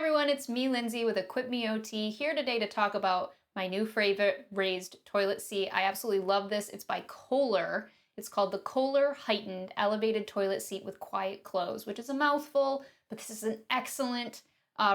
everyone, it's me, Lindsay, with EquipMeOT, here today to talk about my new favorite raised toilet seat. I absolutely love this. It's by Kohler. It's called the Kohler Hyten Elevated Toilet Seat with Quiet Close, which is a mouthful, but this is an excellent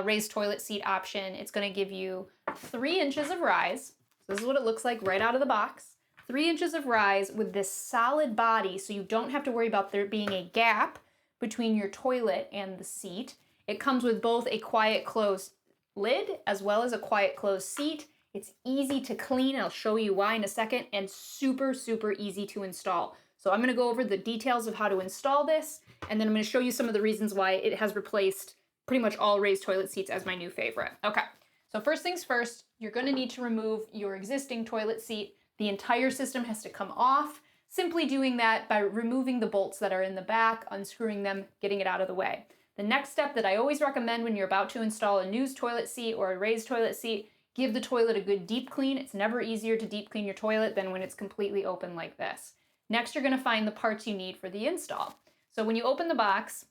raised toilet seat option. It's going to give you 3 inches of rise. So this is what it looks like right out of the box. 3 inches of rise with this solid body, so you don't have to worry about there being a gap between your toilet and the seat. It comes with both a quiet close lid as well as a quiet close seat. It's easy to clean. I'll show you why in a second, and super, super easy to install. So I'm going to go over the details of how to install this, and then I'm going to show you some of the reasons why it has replaced pretty much all raised toilet seats as my new favorite. Okay, so first things first, you're going to need to remove your existing toilet seat. The entire system has to come off. Simply doing that by removing the bolts that are in the back, unscrewing them, getting it out of the way. The next step that I always recommend when you're about to install a new toilet seat or a raised toilet seat, give the toilet a good deep clean. It's never easier to deep clean your toilet than when it's completely open like this. Next, you're going to find the parts you need for the install. So when you open the box,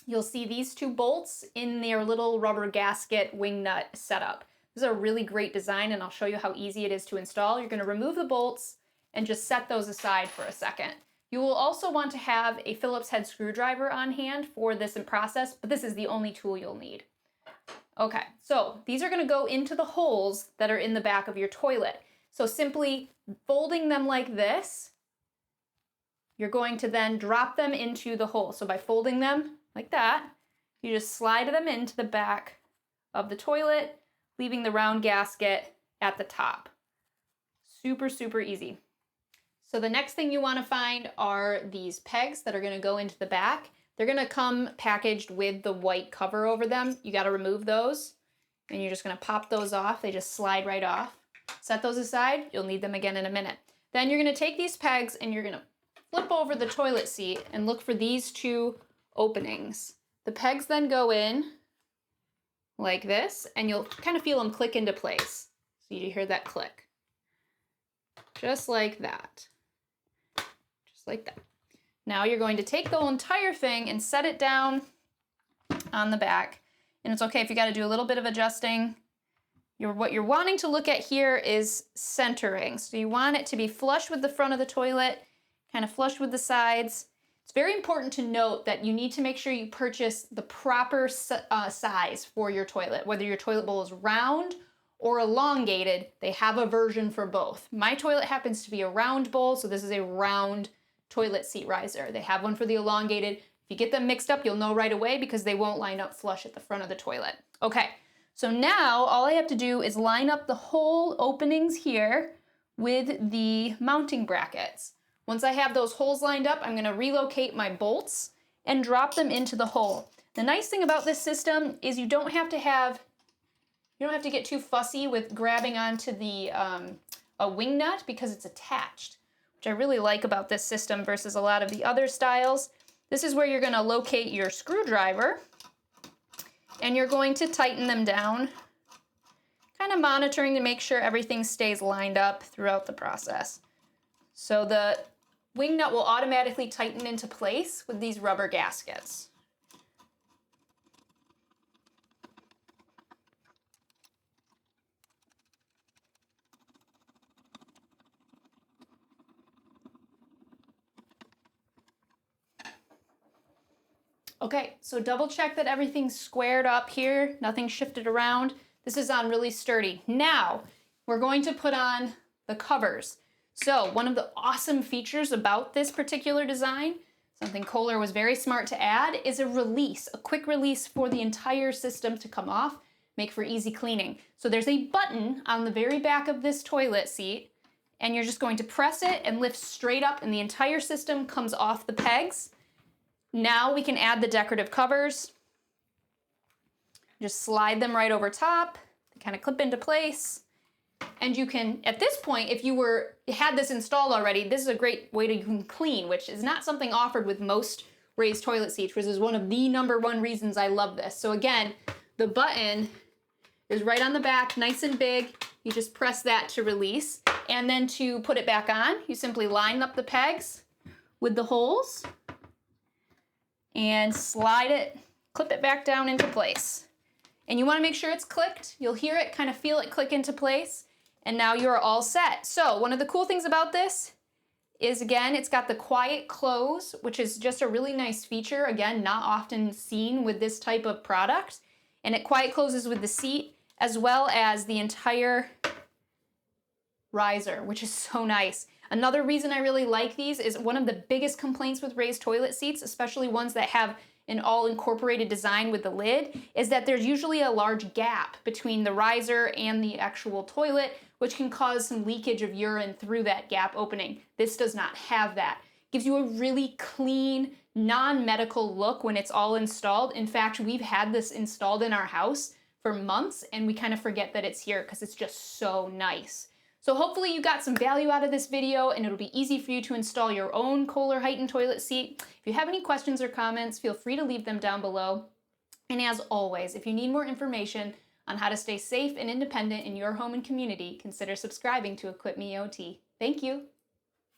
you'll see these 2 bolts in their little rubber gasket wing nut setup. This is a really great design, and I'll show you how easy it is to install. You're going to remove the bolts and just set those aside for a second. You will also want to have a Phillips head screwdriver on hand for this process, but this is the only tool you'll need. Okay, so these are going to go into the holes that are in the back of your toilet. So simply folding them like this, you're going to then drop them into the hole. So by folding them like that, you just slide them into the back of the toilet, leaving the round gasket at the top. Super, super easy. So the next thing you want to find are these pegs that are going to go into the back. They're going to come packaged with the white cover over them. You got to remove those, and you're just going to pop those off. They just slide right off. Set those aside. You'll need them again in a minute. Then you're going to take these pegs and you're going to flip over the toilet seat and look for these 2 openings. The pegs then go in like this, and you'll kind of feel them click into place. So you hear that click. Just like that. Like that. Now you're going to take the whole entire thing and set it down on the back. And it's okay if you got to do a little bit of adjusting. What you're wanting to look at here is centering. So you want it to be flush with the front of the toilet, kind of flush with the sides. It's very important to note that you need to make sure you purchase the proper size for your toilet. Whether your toilet bowl is round or elongated, they have a version for both. My toilet happens to be a round bowl, so this is a round toilet seat riser. They have one for the elongated. If you get them mixed up, you'll know right away because they won't line up flush at the front of the toilet. Okay, so now all I have to do is line up the hole openings here with the mounting brackets. Once I have those holes lined up, I'm gonna relocate my bolts and drop them into the hole. The nice thing about this system is you don't have to get too fussy with grabbing onto the a wing nut because it's attached, which I really like about this system versus a lot of the other styles. This is where you're going to locate your screwdriver, and you're going to tighten them down, kind of monitoring to make sure everything stays lined up throughout the process. So the wing nut will automatically tighten into place with these rubber gaskets. Okay, so double check that everything's squared up here, nothing shifted around. This is on really sturdy. Now, we're going to put on the covers. So one of the awesome features about this particular design, something Kohler was very smart to add, is a quick release for the entire system to come off, make for easy cleaning. So there's a button on the very back of this toilet seat, and you're just going to press it and lift straight up, and the entire system comes off the pegs. Now we can add the decorative covers. Just slide them right over top. They kind of clip into place. And you can, at this point, if you had this installed already, this is a great way to clean, which is not something offered with most raised toilet seats, which is one of the #1 reasons I love this. So again, the button is right on the back, nice and big. You just press that to release. And then to put it back on, you simply line up the pegs with the holes and slide it, clip it back down into place. And you wanna make sure it's clicked. You'll hear it, kind of feel it click into place. And now you're all set. So one of the cool things about this is, again, it's got the quiet close, which is just a really nice feature. Again, not often seen with this type of product. And it quiet closes with the seat as well as the entire riser, which is so nice. Another reason I really like these is one of the biggest complaints with raised toilet seats, especially ones that have an all incorporated design with the lid, is that there's usually a large gap between the riser and the actual toilet, which can cause some leakage of urine through that gap opening. This does not have that. Gives you a really clean, non-medical look when it's all installed. In fact, we've had this installed in our house for months and we kind of forget that it's here because it's just so nice. So hopefully you got some value out of this video and it'll be easy for you to install your own Kohler Hyten toilet seat. If you have any questions or comments, feel free to leave them down below. And as always, if you need more information on how to stay safe and independent in your home and community, consider subscribing to EquipMeOT. Thank you.